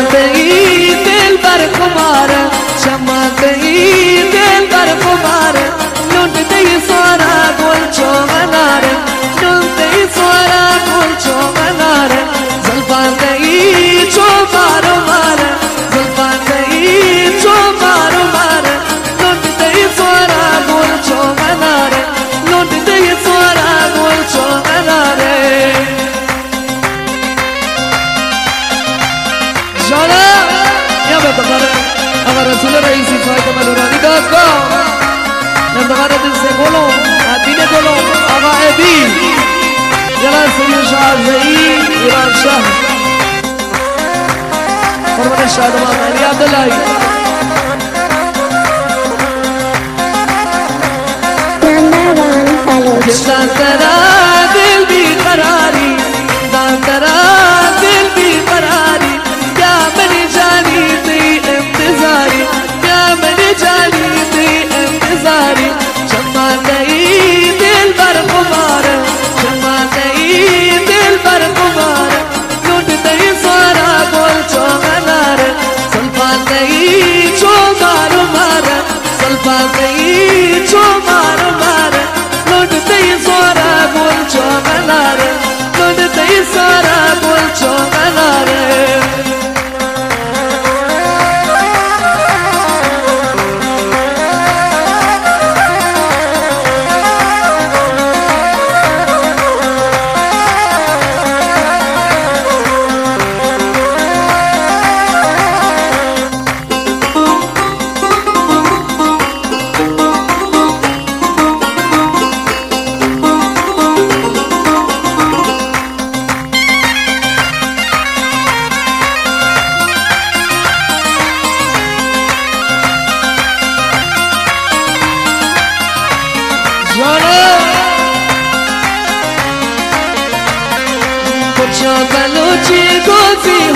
ای دل بر خماره شمات ای دل بر خماره نون دی سوارا گل چوغناره نون دی سوارا گل چوغناره زلفان ای چو مارو ماره زلفان ای چو مارو ماره نون دی سوارا گل چوغناره نون دی سوارا گل چوغناره جانا یا بتقاره اگر رسول رئیسی فایت ملورانی دادگاه نمدغانه دل سے گولو دین گولو آقا ابی جلال سید شاہ زئی ایران شاہ فرمان شاہ دمان علی عبداللہی دان ترا دل بھی قراری دان ترا دل بھی قراری کیا منی جانی تی انتظاری کیا منی جانی تی انتظاری شما نئی دل بر خمار شما نئی دل بر خمار لوٹ نئی سوارا گول چوغنار سلفا نئی چو مارو مار سلفا نئی چو مارو مار لوٹ نئی سوارا گول چوغنار لوٹ نئی سوارا گول چوغنار بلوچی گوزی